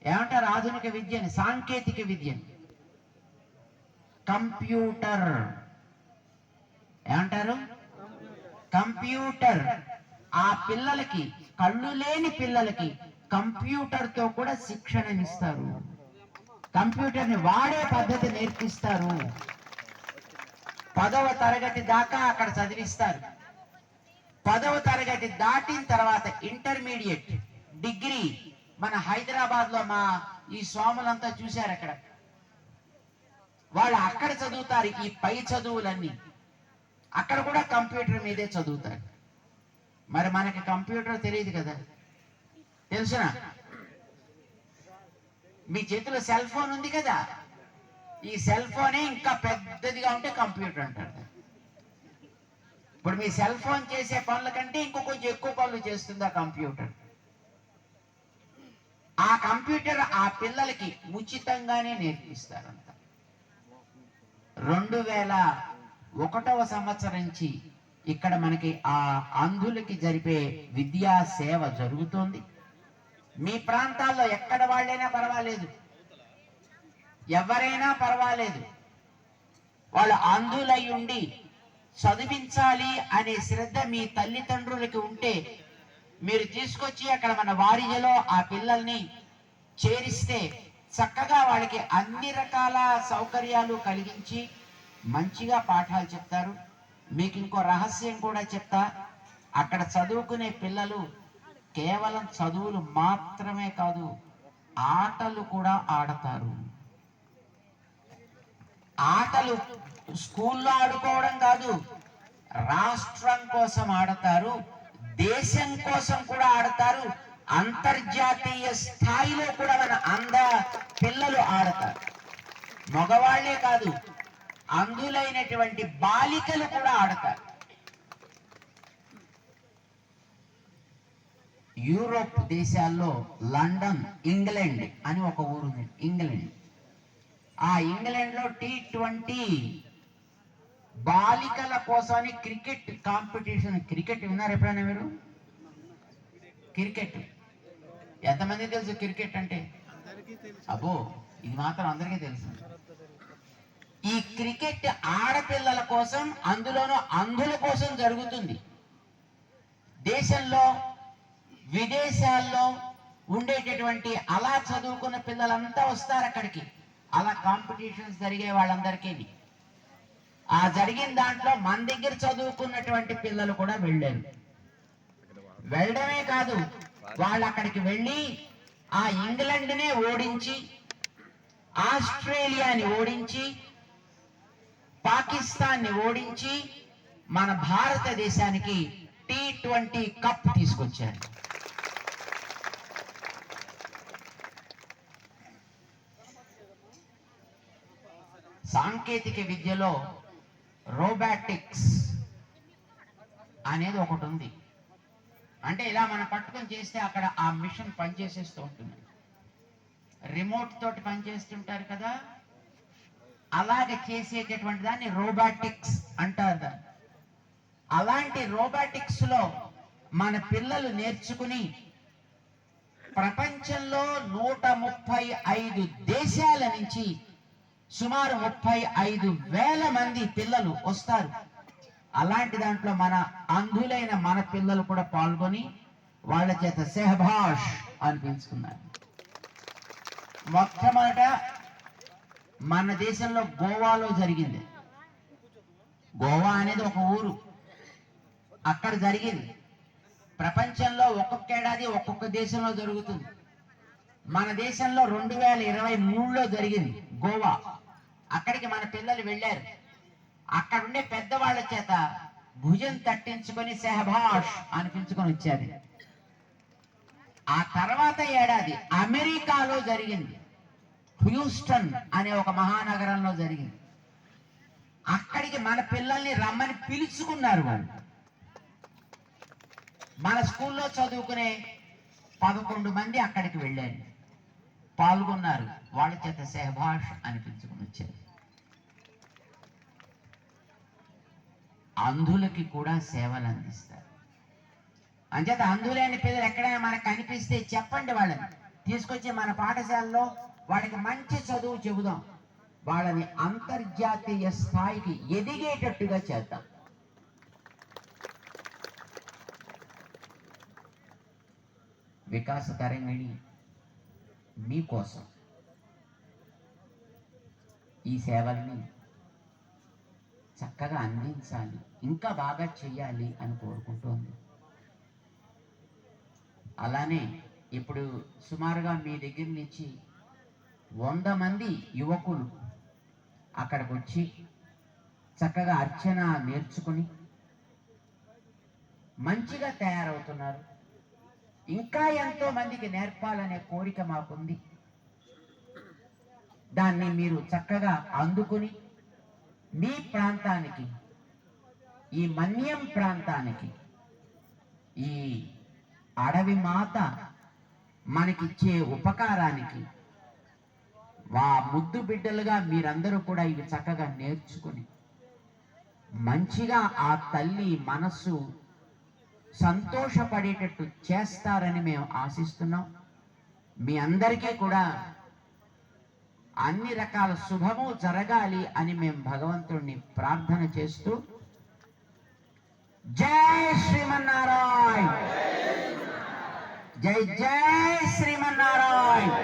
ఏమంటారు ఆధునిక విద్యని, సాంకేతిక విద్యని? కంప్యూటర్. ఏమంటారు? కంప్యూటర్. ఆ పిల్లలకి, కళ్ళు లేని పిల్లలకి కంప్యూటర్తో కూడా శిక్షణనిస్తారు. కంప్యూటర్ని వాడే పద్ధతి నేర్పిస్తారు. 10వ తరగతి దాకా అక్కడ చదివిస్తారు. 10వ తరగతి దాటిన తర్వాత ఇంటర్మీడియట్, డిగ్రీ. మన హైదరాబాద్ లో మా ఈ స్వాములంతా చూశారు, అక్కడ వాళ్ళు అక్కడ చదువుతారు. ఈ పై చదువులన్నీ అక్కడ కూడా కంప్యూటర్ మీదే చదువుతారు. మరి మనకి కంప్యూటర్ తెలియదు కదా, తెలుసునా? మీ చేతిలో సెల్ ఫోన్ ఉంది కదా, ఈ సెల్ ఫోనే ఇంకా పెద్దదిగా ఉంటే కంప్యూటర్ అంటారు. ఇప్పుడు మీ సెల్ ఫోన్ చేసే పనుల కంటే ఇంకో కొంచెం ఎక్కువ పనులు చేస్తుంది ఆ కంప్యూటర్. ఆ కంప్యూటర్ ఆ పిల్లలకి ఉచితంగానే నేర్పిస్తారంట. 2001వ సంవత్సరం నుంచి ఇక్కడ మనకి ఆ అంధులకి జరిపే విద్యా సేవ జరుగుతోంది. మీ ప్రాంతాల్లో ఎక్కడ వాళ్ళైనా పర్వాలేదు, ఎవరైనా పర్వాలేదు, వాళ్ళు అంధులై ఉండి చదివించాలి అనే శ్రద్ధ మీ తల్లిదండ్రులకి ఉంటే మీరు తీసుకొచ్చి అక్కడ మన వారిజలో ఆ పిల్లల్ని చేరిస్తే చక్కగా వాళ్ళకి అన్ని రకాల సౌకర్యాలు కలిగించి మంచిగా పాఠాలు చెప్తారు. మీకు ఇంకో రహస్యం కూడా చెప్తా, అక్కడ చదువుకునే పిల్లలు కేవలం చదువులు మాత్రమే కాదు, ఆటలు కూడా ఆడతారు. ఆటలు స్కూల్లో ఆడుకోవడం కాదు, రాష్ట్రం కోసం ఆడతారు, దేశం కోసం కూడా ఆడతారు, అంతర్జాతీయ స్థాయిలో కూడా మన పిల్లలు ఆడతారు. మగవాళ్లే కాదు, అంధులైనటువంటి బాలికలు కూడా ఆడతారు. యూరోప్ దేశాల్లో లండన్, ఇంగ్లాండ్ అని ఒక ఊరుంది, ఇంగ్లాండ్. ఆ ఇంగ్లాండ్ లో T20 బాలికల కోసమని క్రికెట్ కాంపిటీషన్. క్రికెట్ విన్నారు ఎప్పుడైనా మీరు? క్రికెట్ ఎంతమంది తెలుసు? క్రికెట్ అంటే అబ్బో, ఇది మాత్రం అందరికీ తెలుసు. ఈ క్రికెట్ ఆడపిల్లల కోసం, అందులోనూ అంధుల కోసం జరుగుతుంది. దేశంలో విదేశాల్లో ఉండేటటువంటి అలా చదువుకున్న పిల్లలంతా వస్తారు అక్కడికి. అలా కాంపిటీషన్స్ జరిగే వాళ్ళందరికీ ఆ జరిగిన దాంట్లో మన దగ్గర చదువుకున్నటువంటి పిల్లలు కూడా వెళ్ళారు. వెళ్ళడమే కాదు, వాళ్ళు అక్కడికి వెళ్ళి ఆ ఇంగ్లాండ్నే ఓడించి, ఆస్ట్రేలియాని ఓడించి, పాకిస్తాన్ని ఓడించి మన భారతదేశానికి T20 కప్ తీసుకొచ్చారు. సాంకేతిక విద్యలో రోబాటిక్స్ అనేది ఒకటి ఉంది. అంటే ఇలా మనం పట్టుకొని చేస్తే అక్కడ ఆ మిషన్ పనిచేసేస్తూ ఉంటుంది. రిమోట్ తోటి పనిచేస్తుంటారు కదా, అలాగే చేసేటటువంటి దాన్ని రోబాటిక్స్ అంటారు. అలాంటి రోబాటిక్స్ లో మన పిల్లలు నేర్చుకుని ప్రపంచంలో 135 దేశాల నుంచి సుమారు 35,000 మంది పిల్లలు వస్తారు. అలాంటి దాంట్లో మన అంధులైన మన పిల్లలు కూడా పాల్గొని వాళ్ళ చేత సెహబాష్ అనిపించుకున్నారు. మొట్టమొదట మన దేశంలో గోవాలో జరిగింది. గోవా అనేది ఒక ఊరు, అక్కడ జరిగింది. ప్రపంచంలో ఒక్కొక్క ఏడాది ఒక్కొక్క దేశంలో జరుగుతుంది. మన దేశంలో 2023లో జరిగింది గోవా. అక్కడికి మన పిల్లలు వెళ్ళారు. అక్కడ ఉండే పెద్దవాళ్ల చేత భుజం తట్టించుకొని సెహబాష్ అనిపించుకొని వచ్చారు. ఆ తర్వాత ఏడాది అమెరికాలో జరిగింది, హ్యూస్టన్ అనే ఒక మహానగరంలో జరిగింది. అక్కడికి మన పిల్లల్ని రమ్మని పిలుచుకున్నారు వాళ్ళు. మన స్కూల్లో చదువుకునే 11 మంది అక్కడికి వెళ్ళారు, పాల్గొన్నారు. వాళ్ళ చేత సెహబాష్ అనిపించుకుని వచ్చారు. అంధులకి కూడా సేవలు అందిస్తారు. అంచేత అంధులైన పిల్లలు ఎక్కడైనా మనకు కనిపిస్తే చెప్పండి, వాళ్ళని తీసుకొచ్చి మన పాఠశాలలో వాడికి మంచి చదువు చెబుదాం, వాళ్ళని అంతర్జాతీయ స్థాయికి ఎదిగేటట్టుగా చేద్దాం. వికాస తరంగిణి మీకోసం ఈ సేవల్ని చక్కగా అందించాలి, ఇంకా బాగా చెయ్యాలి అని కోరుకుంటోంది. అలానే ఇప్పుడు సుమారుగా మీ దగ్గర నుంచి 100 మంది యువకులు అక్కడికి వచ్చి చక్కగా అర్చన నేర్చుకుని మంచిగా తయారవుతున్నారు. ఇంకా ఎంతో మందికి నేర్పాలనే కోరిక మాకుంది. దాన్ని మీరు చక్కగా అందుకుని మీ ప్రాంతానికి, ఈ మన్యం ప్రాంతానికి, ఈ అడవి మాత మనకిచ్చే ఉపకారానికి ముద్దు బిడ్డలుగా మీరందరూ కూడా ఇవి చక్కగా నేర్చుకుని మంచిగా ఆ తల్లి మనస్సు సంతోషపడేటట్టు చేస్తారని మేము ఆశిస్తున్నాం. మీ అందరికీ కూడా అన్ని రకాల శుభము జరగాలి అని మేము భగవంతుడిని ప్రార్థన చేస్తూ జై శ్రీమన్నారాయణ, జై జై శ్రీమన్నారాయణ.